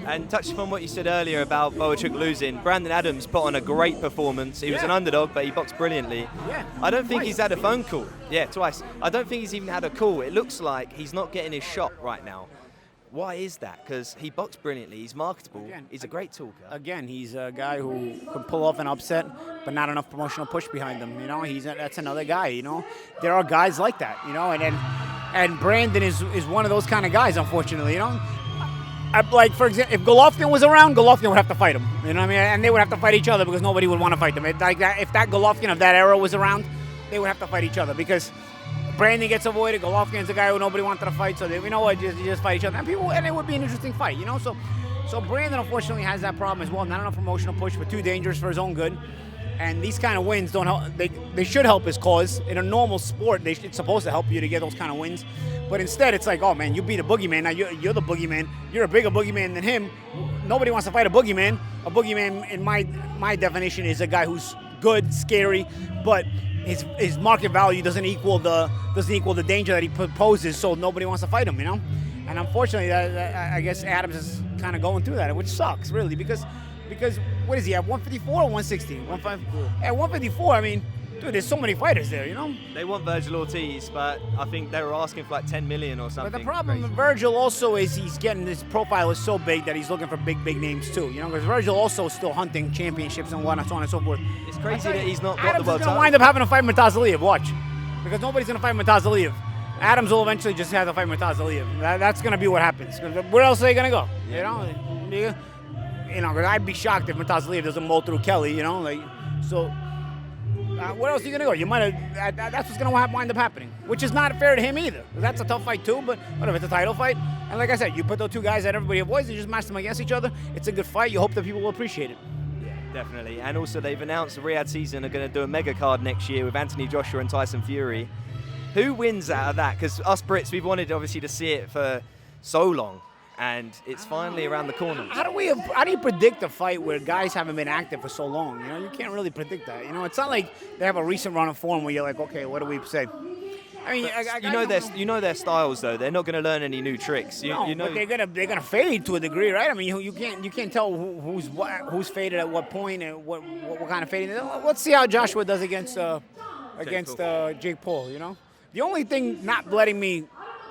And touching on what you said earlier about Boachuk losing, Brandon Adams put on a great performance. He was an underdog, but he boxed brilliantly. Yeah. I don't think he's had a phone call. Yeah, twice. I don't think he's even had a call. It looks like he's not getting his shot right now. Why is that? Because he boxed brilliantly. He's marketable. He's a great talker. Again, he's a guy who can pull off an upset, but not enough promotional push behind him. That's another guy. There are guys like that. And Brandon is one of those kind of guys. Unfortunately, like for example, if Golovkin was around, Golovkin would have to fight him. And they would have to fight each other because nobody would want to fight them. If that Golovkin of that era was around, they would have to fight each other because Brandon gets avoided. Golovkin's a guy who nobody wanted to fight, so just fight each other. And it would be an interesting fight, So Brandon unfortunately has that problem as well. Not enough promotional push, but too dangerous for his own good. And these kind of wins don't help. They should help his cause. In a normal sport, it's supposed to help you to get those kind of wins. But instead, it's like, oh man, you beat a boogeyman. Now you're the boogeyman. You're a bigger boogeyman than him. Nobody wants to fight a boogeyman. A boogeyman, in my definition, is a guy who's good, scary, but his market value doesn't equal the danger that he poses, so nobody wants to fight him, And unfortunately, I guess Adams is kind of going through that, which sucks, really, because what is he at 154 or 160? 154. At 154, I mean, dude, there's so many fighters there, They want Virgil Ortiz, but I think they were asking for like 10 million or something. But the problem with Virgil also is his profile is so big that he's looking for big names too, because Virgil also is still hunting championships and whatnot, so on and so forth. It's crazy that he's not got Adams the world is title. going to wind up having to fight Murtaza Aliyev, watch. Because nobody's going to fight Murtaza Aliyev. Adams will eventually just have to fight Murtaza Aliyev. That's going to be what happens. Where else are they going to go? Because I'd be shocked if Murtaza Aliyev doesn't mull through Kelly, So, where else are you going to go? You might have. That's what's going to wind up happening, which is not fair to him either. That's a tough fight too, but whatever, it's a title fight. And like I said, you put those two guys that everybody avoids, you just match them against each other. It's a good fight. You hope that people will appreciate it. Definitely. And also they've announced the Riyadh season are going to do a mega card next year with Anthony Joshua and Tyson Fury. Who wins out of that? Because us Brits, we've wanted obviously to see it for so long, and it's finally around the corner. How do you predict a fight where guys haven't been active for so long? You know, you can't really predict that. You know, it's not like they have a recent run of form where you're like, okay, what do we say? I mean, you know their styles though. They're not going to learn any new tricks. You know, but they're gonna fade to a degree, right? I mean, you can't tell who's faded at what point and what kind of fading. Let's see how Joshua does against Jake Paul. You know, the only thing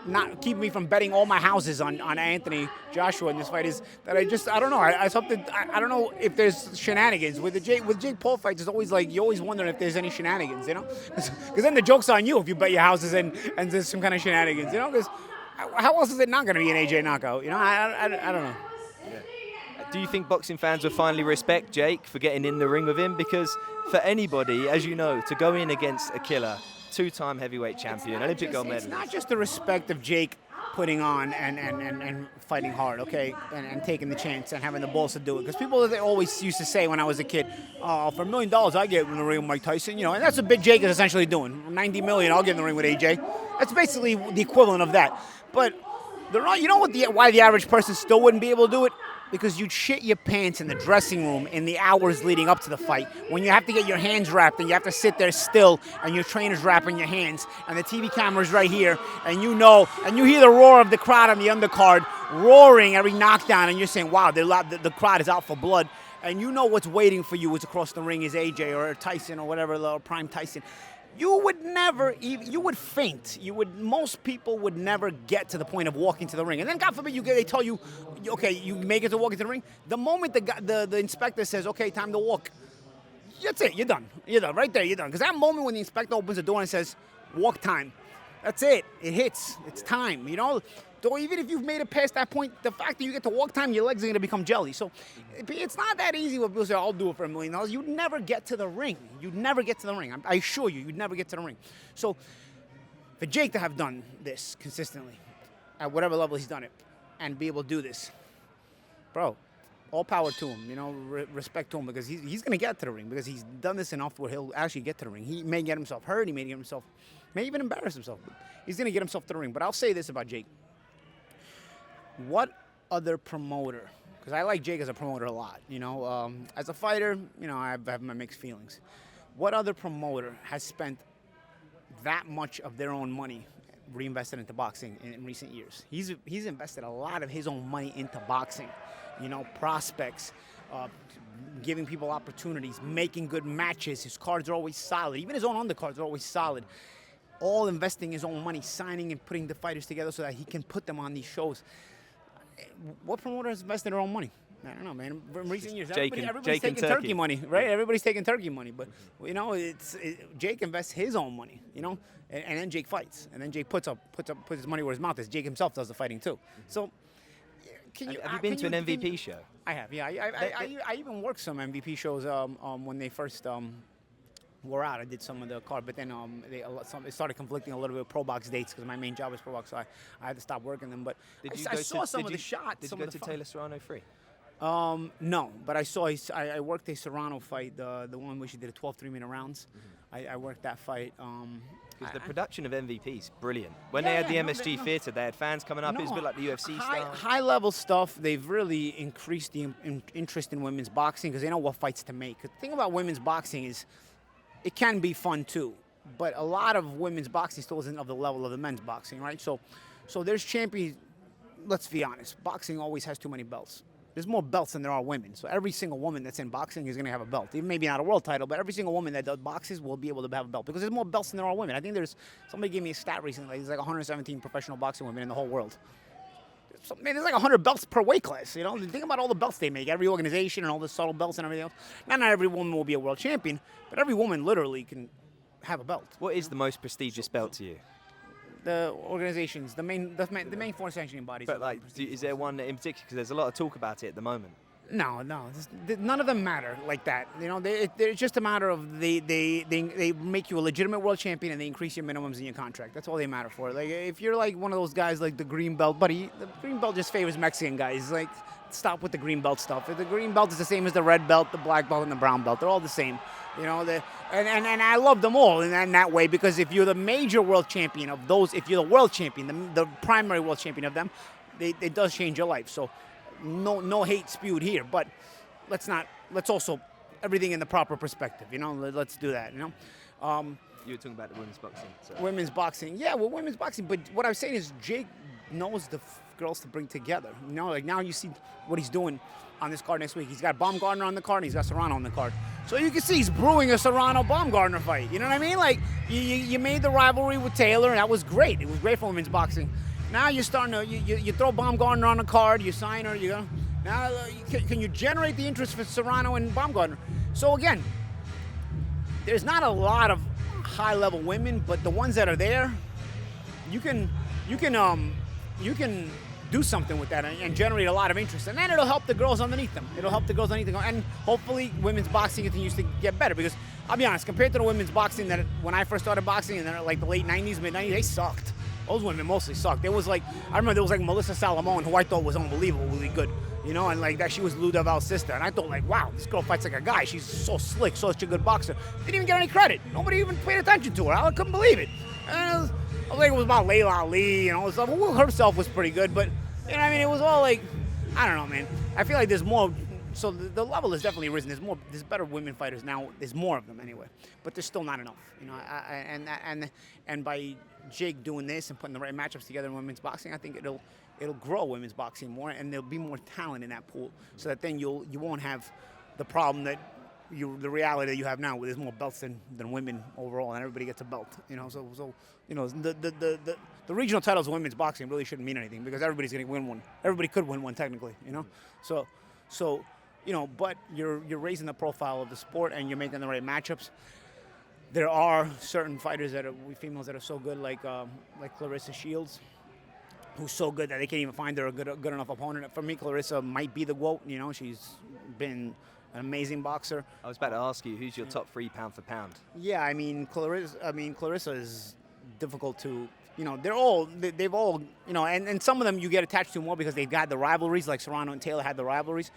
not keeping me from betting all my houses on Anthony Joshua in this fight is that I don't know. I don't know if there's shenanigans with Jake Paul fights. It's always like you're always wondering if there's any shenanigans, you know? Because then the joke's on you if you bet your houses and there's some kind of shenanigans, you know? Because how else is it not going to be an AJ knockout? You know, I don't know. Yeah. Do you think boxing fans will finally respect Jake for getting in the ring with him? Because for anybody, as you know, to go in against a killer, two-time heavyweight champion, Olympic gold medalist. It's not just the respect of Jake putting on and fighting hard, okay, and taking the chance and having the balls to do it. Because people always used to say when I was a kid, oh, for $1 million, I get in the ring with Mike Tyson, you know, and that's what Big Jake is essentially doing. $90 million, I'll get in the ring with AJ. That's basically the equivalent of that. But you know why the average person still wouldn't be able to do it? Because you'd shit your pants in the dressing room in the hours leading up to the fight when you have to get your hands wrapped and you have to sit there still and your trainer's wrapping your hands and the TV camera's right here and you hear the roar of the crowd on the undercard roaring every knockdown and you're saying, wow, the crowd is out for blood. And you know what's waiting for you is across the ring is AJ or Tyson or whatever, or Prime Tyson. You would faint. Most people would never get to the point of walking to the ring. And then, God forbid, they tell you, okay, you make it to walk into the ring. The moment the inspector says, okay, time to walk, that's it. You're done. You're done. Right there, you're done. Because that moment when the inspector opens the door and says, walk time, that's it. It hits. It's time, you know. So even if you've made it past that point, the fact that you get to walk time, your legs are going to become jelly. So it's not that easy when people say, I'll do it for $1 million. You'd never get to the ring. You'd never get to the ring. I assure you, you'd never get to the ring. So for Jake to have done this consistently, at whatever level he's done it, and be able to do this, bro, all power to him, you know, respect to him, because he's going to get to the ring, because he's done this enough where he'll actually get to the ring. He may get himself hurt. He may even embarrass himself. But he's going to get himself to the ring. But I'll say this about Jake. What other promoter, because I like Jake as a promoter a lot, you know, as a fighter, you know, I have my mixed feelings. What other promoter has spent that much of their own money reinvested into boxing in recent years? He's invested a lot of his own money into boxing, you know, prospects, giving people opportunities, making good matches. His cards are always solid. Even his own undercards are always solid. All investing his own money, signing and putting the fighters together so that he can put them on these shows. What promoter has invested their own money? I don't know, man. In recent years, everybody's taking turkey money, right? Everybody's taking turkey money, but you know, Jake invests his own money, you know, and then Jake fights, and then Jake puts his money where his mouth is. Jake himself does the fighting too. So, have you been to an MVP show? I have, yeah. I even worked some MVP shows when they first were out. I did some of the card, but then it started conflicting a little bit with Pro Box dates because my main job is Pro Box, so I had to stop working them. But I saw some of the shots. Did you go to Taylor Serrano free? No, but I worked a Serrano fight, the one where she did a 12 3-minute rounds. I worked that fight. Because the production of MVP is brilliant. When they had the MSG Theatre, they had fans coming up. It was a bit like the UFC style. High-level stuff. They've really increased the interest in women's boxing because they know what fights to make. The thing about women's boxing is it can be fun too, but a lot of women's boxing still isn't of the level of the men's boxing, right? So there's champions. Let's be honest. Boxing always has too many belts. There's more belts than there are women. So every single woman that's in boxing is going to have a belt. Even maybe not a world title, but every single woman that does boxes will be able to have a belt because there's more belts than there are women. I think somebody gave me a stat recently. There's like 117 professional boxing women in the whole world. There's like 100 belts per weight class. You know, think about all the belts they make. Every organization and all the subtle belts and everything else. Not every woman will be a world champion, but every woman literally can have a belt. What is the most prestigious belt to you? The organizations, the main four sanctioning bodies. But like, is there one in particular? Because there's a lot of talk about it at the moment. No. None of them matter like that. You know, it's just a matter of they make you a legitimate world champion and they increase your minimums in your contract. That's all they matter for. Like if you're like one of those guys like the green belt, buddy, the green belt just favors Mexican guys. Like stop with the green belt stuff. The green belt is the same as the red belt, the black belt, and the brown belt. They're all the same. You know, and I love them all in that way because if you're the major world champion of those, if you're the world champion, the primary world champion of them, it does change your life. So. No hate spewed here, but let's also everything in the proper perspective, you know. Let's do that, you know. You were talking about the women's boxing. So. Women's boxing, yeah, well, women's boxing. But what I'm saying is Jake knows the girls to bring together. You know, like now you see what he's doing on this card next week. He's got Baumgartner on the card, and he's got Serrano on the card. So you can see he's brewing a Serrano-Baumgartner fight. You know what I mean? Like you made the rivalry with Taylor, and that was great. It was great for women's boxing. Now you're starting to, you throw Baumgartner on a card, you sign her, you go. Now, can you generate the interest for Serrano and Baumgartner? So again, there's not a lot of high-level women, but the ones that are there, you can do something with that and generate a lot of interest, and then it'll help the girls underneath them. And hopefully women's boxing continues to get better because I'll be honest, compared to the women's boxing that when I first started boxing in like the late 90s, mid-90s, they sucked. Those women mostly sucked. I remember there was like Melissa Salomon, who I thought was unbelievably good, you know, and like that she was Lou DeVal's sister. And I thought like, wow, this girl fights like a guy. She's so slick, such a good boxer. Didn't even get any credit. Nobody even paid attention to her. I couldn't believe it. And I was like, it was about Layla Ali, you know, stuff. Herself was pretty good, but you know, I mean, it was all like, I don't know, man. I feel like there's more. So the level has definitely risen. There's better women fighters now. There's more of them anyway, but there's still not enough, you know. And by Jake doing this and putting the right matchups together in women's boxing, I think it'll grow women's boxing more, and there'll be more talent in that pool, so that then you won't have the problem that the reality that you have now, where there's more belts than women overall, and everybody gets a belt, you know. So you know, the regional titles of women's boxing really shouldn't mean anything because everybody's going to win one. Everybody could win one technically, you know. So. You know, but you're raising the profile of the sport and you're making the right matchups. There are certain fighters females that are so good, like Clarissa Shields, who's so good that they can't even find her a good enough opponent. For me, Clarissa might be the GOAT. You know, she's been an amazing boxer. I was about to ask you, who's your top 3 pound for pound? Yeah, I mean Clarissa is difficult to. You know, they've all, you know, and some of them you get attached to more because they've got the rivalries, like Serrano and Taylor had the rivalries.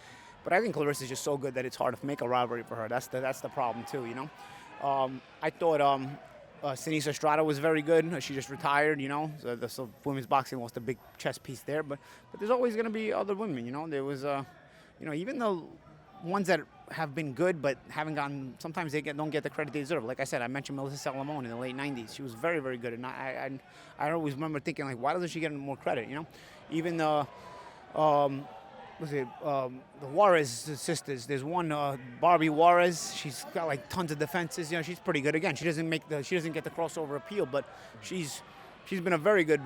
But I think Clarissa's just so good that it's hard to make a rivalry for her. That's the problem too, you know. I thought Sinisa Estrada was very good. She just retired, you know. So women's boxing lost a big chess piece there. But there's always going to be other women, you know. There was, you know, even the ones that have been good but haven't gotten. Sometimes they don't get the credit they deserve. Like I said, I mentioned Melissa Salomon in the late '90s. She was very, very good, and I always remember thinking like, why doesn't she get more credit? You know, even the Juarez sisters. There's one, Barbie Juarez. She's got like tons of defenses. You know, she's pretty good. Again, she doesn't get the crossover appeal, but she's been a very good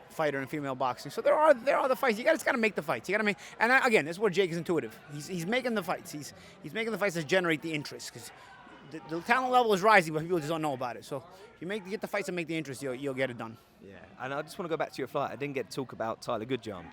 fighter in female boxing. So there are the fights. You just got to make the fights. You got to make. And again, this is where Jake is intuitive. He's making the fights. He's making the fights that generate the interest because the talent level is rising, but people just don't know about it. So if you get the fights and make the interest, you'll get it done. Yeah, and I just want to go back to your fight. I didn't get to talk about Tyler Goodjohn.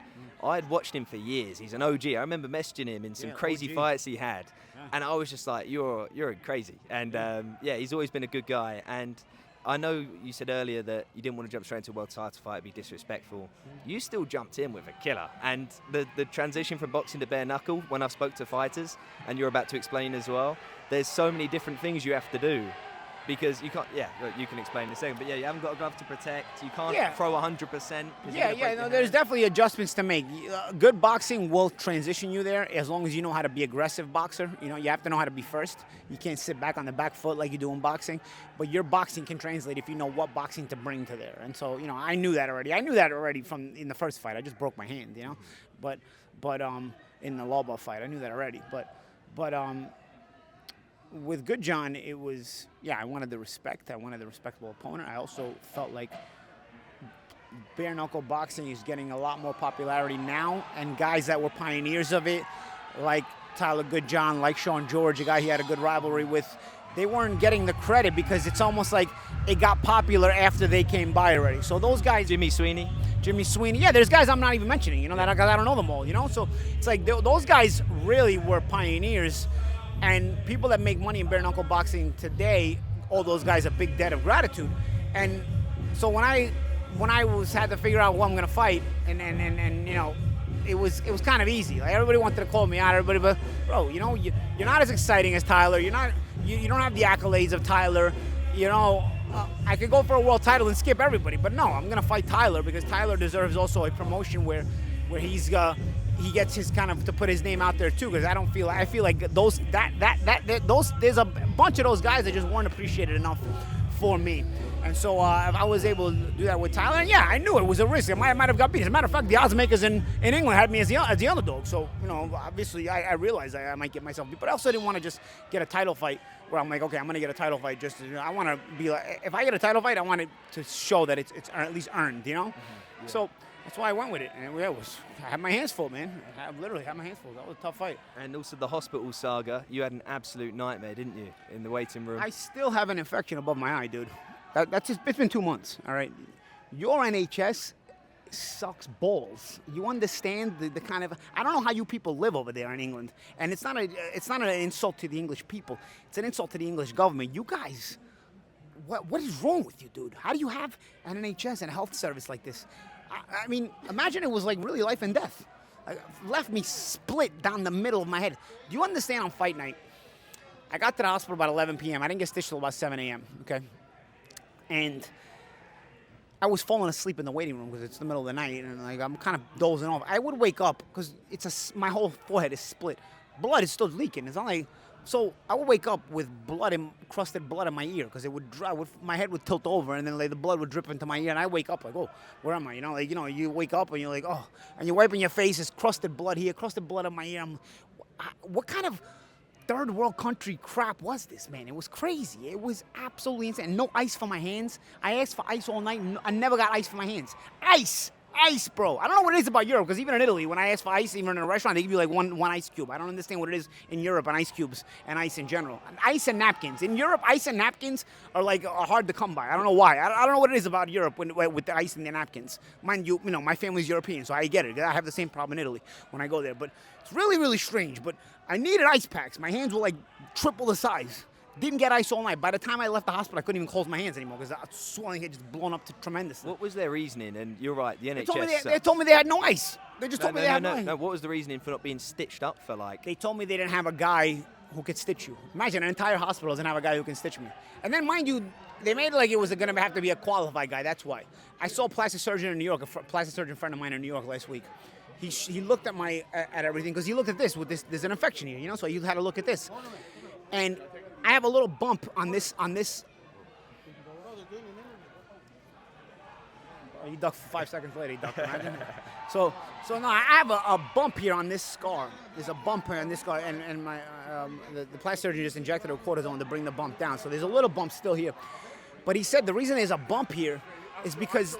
I'd watched him for years. He's an OG. I remember messaging him in some crazy OG fights he had. Yeah. And I was just like, you're crazy. And he's always been a good guy. And I know you said earlier that you didn't want to jump straight into a world title fight, be disrespectful. You still jumped in with a killer. And the transition from boxing to bare knuckle, when I've spoke to fighters, and you're about to explain as well, there's so many different things you have to do. Because you can't, you can explain in a second, but you haven't got a glove to protect. You can't throw 100%. There's definitely adjustments to make. Good boxing will transition you there as long as you know how to be aggressive boxer. You know, you have to know how to be first. You can't sit back on the back foot like you do in boxing, but your boxing can translate if you know what boxing to bring to there. And so, you know, I knew that already from in the first fight. I just broke my hand, you know, but in the Loba fight, I knew that already. But with Goodjohn, it was, I wanted the respect. I wanted the respectable opponent. I also felt like bare knuckle boxing is getting a lot more popularity now, and guys that were pioneers of it, like Tyler Goodjohn, like Sean George, a guy he had a good rivalry with, they weren't getting the credit because it's almost like it got popular after they came by already. So those guys... Jimmy Sweeney? Jimmy Sweeney. Yeah, there's guys I'm not even mentioning, that I don't know them all, So it's like those guys really were pioneers, and people that make money in bare knuckle boxing today, all those guys a big debt of gratitude. And so when I had to figure out what I'm gonna fight, and it was kind of easy. Like, everybody wanted to call me out, but bro, you're not as exciting as Tyler. You don't have the accolades of Tyler. I could go for a world title and skip everybody, but no, I'm gonna fight Tyler because Tyler deserves also a promotion where he gets his kind of to put his name out there too. Because I feel like those there's a bunch of those guys that just weren't appreciated enough for me. And so I was able to do that with Tyler. And yeah, I knew it was a risk. I might have got beat. As a matter of fact, the odds makers in England had me as the underdog. So, obviously I realized I might get myself beat. But I also didn't want to just get a title fight where I'm like, okay, I'm going to get a title fight. I want to be like, if I get a title fight, I want it to show that it's at least earned, Yeah. So that's why I went with it. And I had my hands full, man. I literally had my hands full. That was a tough fight. And also the hospital saga, you had an absolute nightmare, didn't you, in the waiting room? I still have an infection above my eye, dude. It's been 2 months, all right? Your NHS sucks balls. You understand the kind of, I don't know how you people live over there in England. And it's not an insult to the English people. It's an insult to the English government. You guys, what is wrong with you, dude? How do you have an NHS and a health service like this? I mean, imagine it was like really life and death. Left me split down the middle of my head. Do you understand on fight night? I got to the hospital about 11 p.m. I didn't get stitched till about 7 a.m., okay? And I was falling asleep in the waiting room because it's the middle of the night, and I'm kind of dozing off. I would wake up because my whole forehead is split. Blood is still leaking. It's not like, so I would wake up with crusted blood in my ear because it would dry. My head would tilt over, and then the blood would drip into my ear, and I wake up like, oh, where am I? You wake up and you're like, oh, and you're wiping your face. It's crusted blood here, crusted blood in my ear. What kind of third world country crap was this, man? It was crazy. It was absolutely insane. No ice for my hands. I asked for ice all night. I never got ice for my hands. Ice, bro. I don't know what it is about Europe, because even in Italy, when I ask for ice, even in a restaurant, they give you like one ice cube. I don't understand what it is in Europe and ice cubes and ice in general. Ice and napkins. In Europe, ice and napkins are hard to come by. I don't know why. I don't know what it is about Europe with the ice and the napkins. Mind you, my family's European, so I get it. I have the same problem in Italy when I go there. But it's really, really strange. But I needed ice packs. My hands were like triple the size. Didn't get ice all night. By the time I left the hospital, I couldn't even close my hands anymore because the swelling had just blown up to tremendously. What was their reasoning? And you're right, the NHS... They told me they had no ice. They just told me they had no ice. No, what was the reasoning for not being stitched up for like... They told me they didn't have a guy who could stitch you. Imagine, an entire hospital doesn't have a guy who can stitch me. And then, mind you, they made it like it was going to have to be a qualified guy. That's why. I saw a plastic surgeon in New York, a plastic surgeon friend of mine in New York last week. He looked at at everything because he looked at this with this. There's an infection here, so he had to look at this. And I have a little bump on this. He ducked 5 seconds later. He ducked. Imagine. So no, I have a bump here on this scar. There's a bump here on this scar, and my the plastic surgeon just injected a cortisone to bring the bump down. So there's a little bump still here. But he said the reason there's a bump here is because,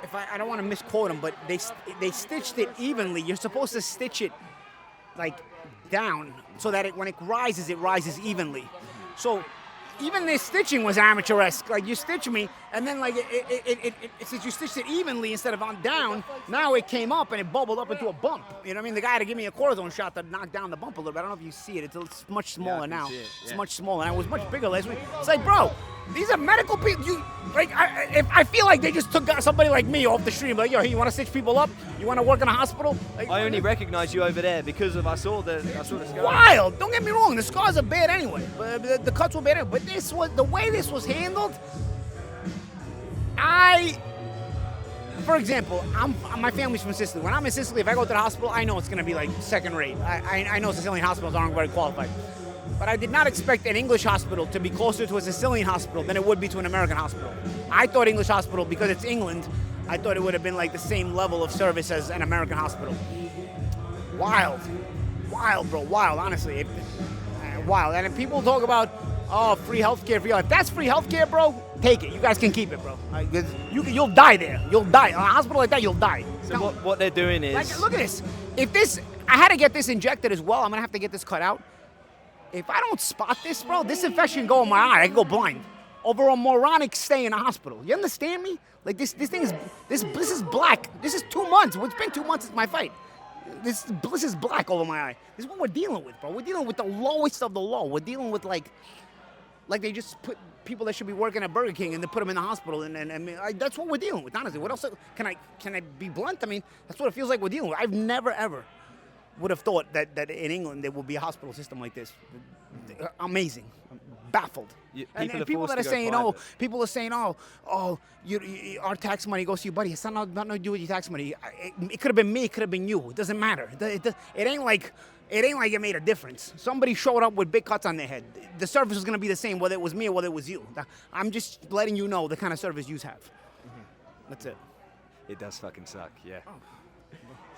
if I don't want to misquote him, but they stitched it evenly. You're supposed to stitch it like down so that when it rises evenly. So even this stitching was amateur-esque. Like, you stitch me, and then like since you stitched it evenly instead of on down, now it came up and it bubbled up into a bump. You know what I mean? The guy had to give me a cortisone shot to knock down the bump a little bit. I don't know if you see it. It's much smaller now. It's much smaller. And it was much bigger last week. It's like, bro, these are medical people. I feel like they just took somebody like me off the street. Like, yo, hey, you want to stitch people up? You want to work in a hospital? Like, I only recognize you over there because I saw the scars. Wild. Don't get me wrong. The scars are bad anyway. But the cuts were bad anyway. But the way this was handled, for example, my family's from Sicily. When I'm in Sicily, if I go to the hospital, I know it's going to be like second rate. I know Sicilian hospitals aren't very qualified. But I did not expect an English hospital to be closer to a Sicilian hospital than it would be to an American hospital. I thought English hospital, because it's England, I thought it would have been like the same level of service as an American hospital. Wild, bro, wild, honestly. Wild. And if people talk about, free healthcare for you, if that's free healthcare, bro, take it. You guys can keep it, bro. You'll die there. You'll die. In a hospital like that, you'll die. So what they're doing is... Like, look at this. I had to get this injected as well. I'm going to have to get this cut out. If I don't spot this, bro, this infection can go in my eye. I can go blind. over a moronic stay in a hospital. You understand me? Like this thing is this is black. This is 2 months. It's been 2 months since my fight. This is black over my eye. This is what we're dealing with, bro. We're dealing with the lowest of the low. We're dealing with like they just put people that should be working at Burger King and they put them in the hospital, and that's what we're dealing with. Honestly, what else can I be blunt? I mean, that's what it feels like we're dealing with. I've never ever would have thought that in England there would be a hospital system like this. Amazing. I'm baffled. And people that are saying, our tax money goes to you, buddy. It's not nothing to do with your tax money. It could have been me. It could have been you. It doesn't matter. It ain't like it made a difference. Somebody showed up with big cuts on their head. The service is going to be the same whether it was me or whether it was you. I'm just letting you know the kind of service you have. That's it. It does fucking suck, yeah. Oh.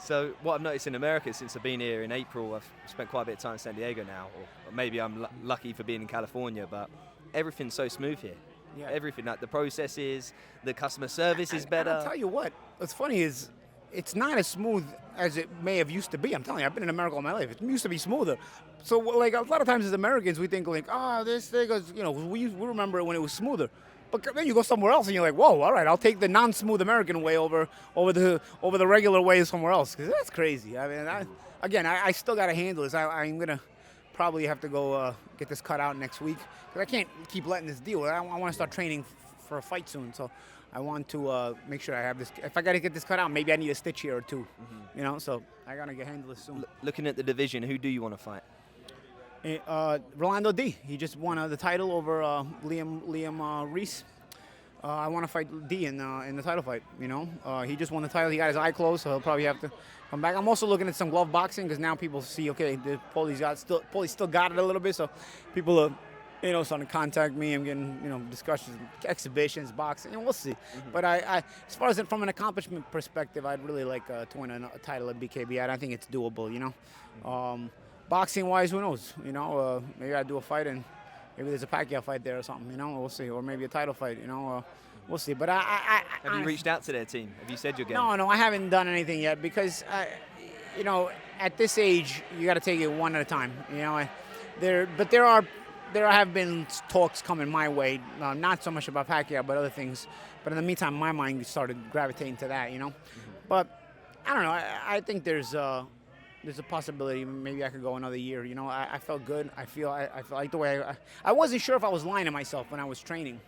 So what I've noticed in America since I've been here in April, I've spent quite a bit of time in San Diego now, or maybe I'm lucky for being in California, but everything's so smooth here. Yeah. Everything, like the processes, the customer service is better. I'll tell you what, what's funny is it's not as smooth as it may have used to be. I'm telling you, I've been in America all my life. It used to be smoother. So like a lot of times as Americans, we think like, this thing goes, we remember it when it was smoother. But then you go somewhere else and you're like, whoa, all right, I'll take the non-smooth American way over the regular way somewhere else, because that's crazy. I mean, I still got to handle this. I'm going to probably have to go get this cut out next week, because I can't keep letting this deal. I want to start training for a fight soon, so I want to make sure I have this. If I got to get this cut out, maybe I need a stitch here or two, so I got to handle this soon. Looking at the division, who do you want to fight? Rolando D. He just won the title over Liam Reese. I want to fight D in the title fight. He just won the title. He got his eye closed, so he'll probably have to come back. I'm also looking at some glove boxing, because now people see, okay, Paulie still got it a little bit, so people are starting to contact me. I'm getting discussions, exhibitions, boxing, and we'll see. But I as far as from an accomplishment perspective, I'd really like to win a title at BKB. I think it's doable. Boxing-wise, who knows? Maybe I do a fight and maybe there's a Pacquiao fight there or something. We'll see. Or maybe a title fight. We'll see. But have you reached out to their team? Have you said you're getting? No, I haven't done anything yet, because at this age you got to take it one at a time. There have been talks coming my way, not so much about Pacquiao, but other things. But in the meantime, my mind started gravitating to that. But I don't know. I think there's a possibility maybe I could go another year. I felt good. I feel like the way I wasn't sure if I was lying to myself when I was training.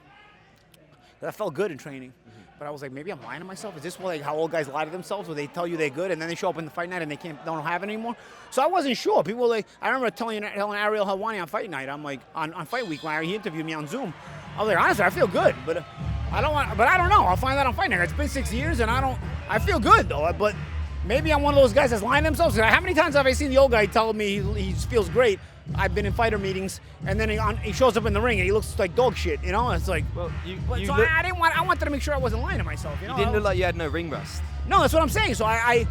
I felt good in training, but I was like, maybe I'm lying to myself. Is this like how old guys lie to themselves, where they tell you they're good and then they show up in the fight night and they don't have it anymore? So I wasn't sure. People were like, I remember telling Ariel Helwani on fight night, I'm like on fight week when he interviewed me on Zoom. I was like, honestly, I feel good, but I don't know. I'll find out on fight night. It's been 6 years and I feel good though, but. Maybe I'm one of those guys that's lying to themselves. How many times have I seen the old guy tell me he feels great? I've been in fighter meetings, and then he shows up in the ring and he looks like dog shit. It's like. Well, I wanted to make sure I wasn't lying to myself. You didn't look like you had no ring rust. No, that's what I'm saying. So I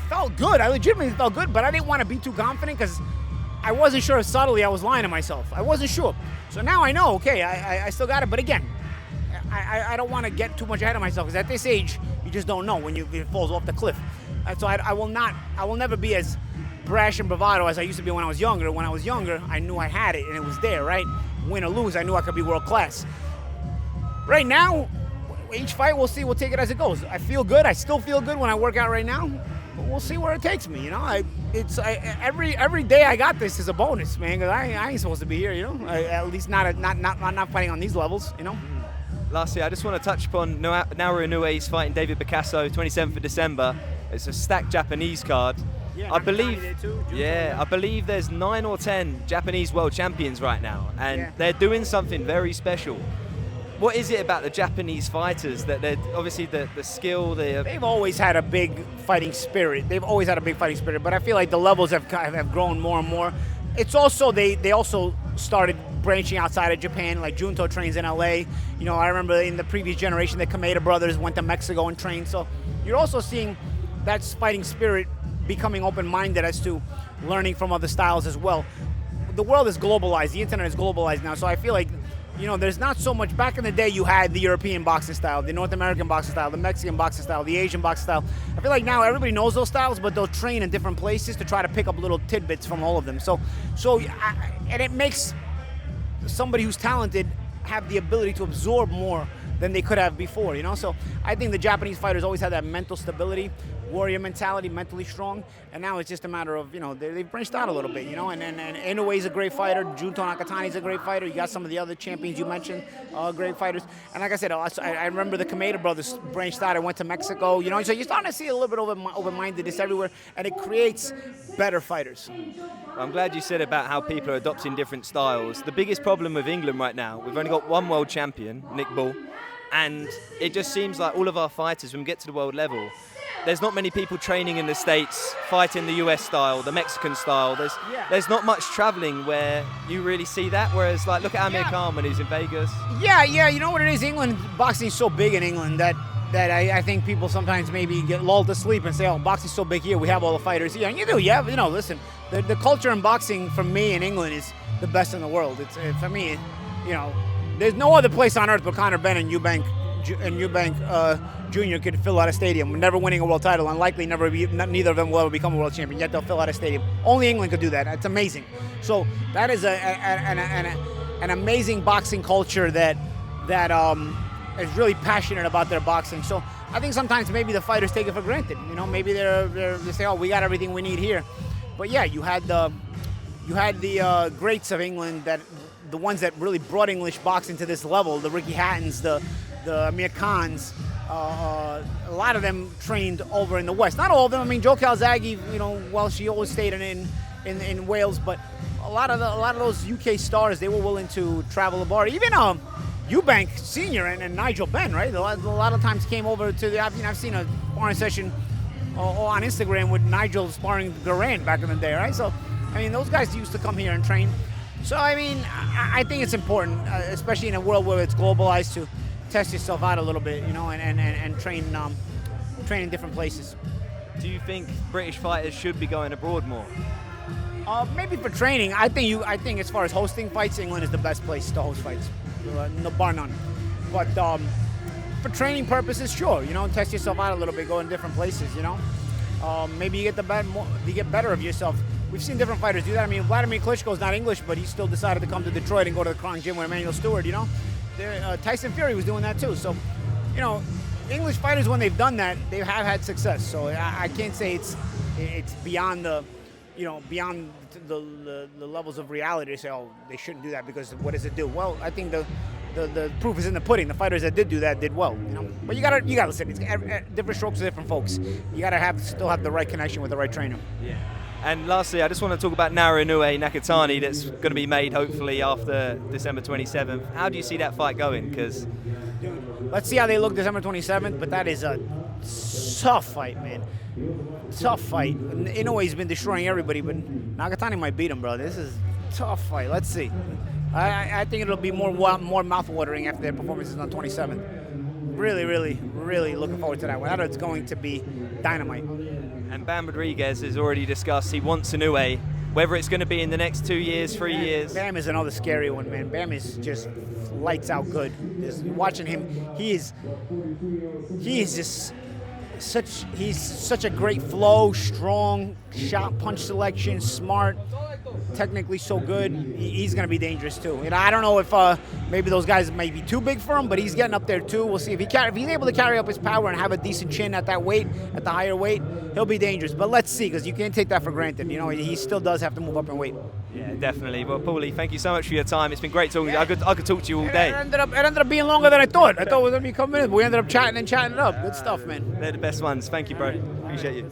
felt good. I legitimately felt good, but I didn't want to be too confident, because I wasn't sure if subtly I was lying to myself. I wasn't sure. So now I know. Okay, I still got it, but again. I don't want to get too much ahead of myself, because at this age, you just don't know when it falls off the cliff. And so I will never be as brash and bravado as I used to be when I was younger. When I was younger, I knew I had it and it was there, right? Win or lose, I knew I could be world class. Right now, each fight, we'll see. We'll take it as it goes. I feel good. I still feel good when I work out right now. But we'll see where it takes me. Every day I got this is a bonus, man. Because I ain't supposed to be here. At least not fighting on these levels. Lastly, I just want to touch upon Naoya Inoue's fighting David Picasso, 27th of December. It's a stacked Japanese card. Yeah, I believe there's 9 or 10 Japanese world champions right now, and they're doing something very special. What is it about the Japanese fighters that they're obviously the skill? They've always had a big fighting spirit. But I feel like the levels have grown more and more. It's also they also started branching outside of Japan. Like Junto trains in LA. I remember in the previous generation, the Kameda brothers went to Mexico and trained. So you're also seeing that fighting spirit becoming open-minded as to learning from other styles as well. The world is globalized. The internet is globalized now. So I feel like, there's not so much. Back in the day, you had the European boxing style, the North American boxing style, the Mexican boxing style, the Asian boxing style. I feel like now everybody knows those styles, but they'll train in different places to try to pick up little tidbits from all of them. And it makes somebody who's talented have the ability to absorb more than they could have before, you know? So I think the Japanese fighters always had that mental stability, warrior mentality, mentally strong, and now it's just a matter of, you know, they've branched out a little bit, you know, and Inoue's a great fighter, Junto Nakatani's a great fighter, you got some of the other champions you mentioned, great fighters, and like I said, I remember the Kameda brothers branched out, I went to Mexico, you know, so you're starting to see a little bit open-mindedness everywhere, and it creates better fighters. I'm glad you said about how people are adopting different styles. The biggest problem with England right now, we've only got one world champion, Nick Bull, and it just seems like all of our fighters, when we get to the world level, there's not many people training in the States, fighting the US style, the Mexican style. There's not much traveling where you really see that, whereas like look at Amir Khan when he's in Vegas. Yeah, you know what it is? England, boxing's so big in England that I think people sometimes maybe get lulled to sleep and say, oh, boxing's so big here, we have all the fighters here. And you do, yeah, you know, listen, the culture in boxing for me in England is the best in the world. It's for me, you know, there's no other place on earth but Conor Benn and Eubank Jr. could fill out a stadium, never winning a world title, unlikely neither of them will ever become a world champion, yet they'll fill out a stadium. Only England could do that. It's amazing. So that is an amazing boxing culture that is really passionate about their boxing. So I think sometimes maybe the fighters take it for granted. You know, maybe they say, oh, we got everything we need here. But yeah, you had the greats of England, that the ones that really brought English boxing to this level, the Ricky Hattons, the Amir Khans. A lot of them trained over in the West. Not all of them. I mean, Joe Calzaghe, you know, well, she always stayed in Wales, but a lot of those UK stars, they were willing to travel abroad. Even Eubank Sr. and Nigel Benn, right? A lot of times came over to the. I've seen a sparring session on Instagram with Nigel sparring Garand back in the day, right? So, I mean, those guys used to come here and train. So, I mean, I think it's important, especially in a world where it's globalized, to test yourself out a little bit, you know, and train in different places. Do you think British fighters should be going abroad more? Maybe for training. I think as far as hosting fights, England is the best place to host fights, no bar none. But for training purposes, sure, you know, test yourself out a little bit, go in different places, you know. Maybe you get better of yourself. We've seen different fighters do that. I mean, Vladimir Klitschko's not English, but he still decided to come to Detroit and go to the Krong Gym with Emmanuel Stewart, you know. Tyson Fury was doing that too. So, you know, English fighters, when they've done that, they have had success. So I can't say it's beyond the levels of reality to say, oh, they shouldn't do that because what does it do? Well, I think the proof is in the pudding. The fighters that did do that did well, you know. But you gotta listen. It's different strokes for different folks. You gotta still have the right connection with the right trainer. Yeah. And lastly, I just want to talk about Naoya Nakatani that's going to be made hopefully after December 27th. How do you see that fight going? Because let's see how they look December 27th, but that is a tough fight, man. Tough fight. Inoue's been destroying everybody, but Nakatani might beat him, bro. This is a tough fight. Let's see. I think it'll be more mouth-watering after their performances on 27th. Really, really, really looking forward to that one. It's going to be dynamite. And Bam Rodriguez has already discussed he wants Inoue, whether it's going to be in the next 2 years, 3 years. Bam is another scary one, man. Bam is just lights out good. Just watching him, he's such a great flow, strong shot, punch selection, smart, technically so good. He's going to be dangerous too. You know, I don't know if maybe those guys may be too big for him, but he's getting up there too. We'll see if he's able to carry up his power and have a decent chin at that weight, at the higher weight. He'll be dangerous. But let's see, because you can't take that for granted. You know, he still does have to move up in weight. Yeah, definitely. Well, Paulie, thank you so much for your time. It's been great talking to you. I could talk to you all day. It ended up being longer than I thought. I thought it was going to be a couple minutes, but we ended up chatting it up. Good stuff, man. They're the best ones. Thank you, bro. Appreciate you.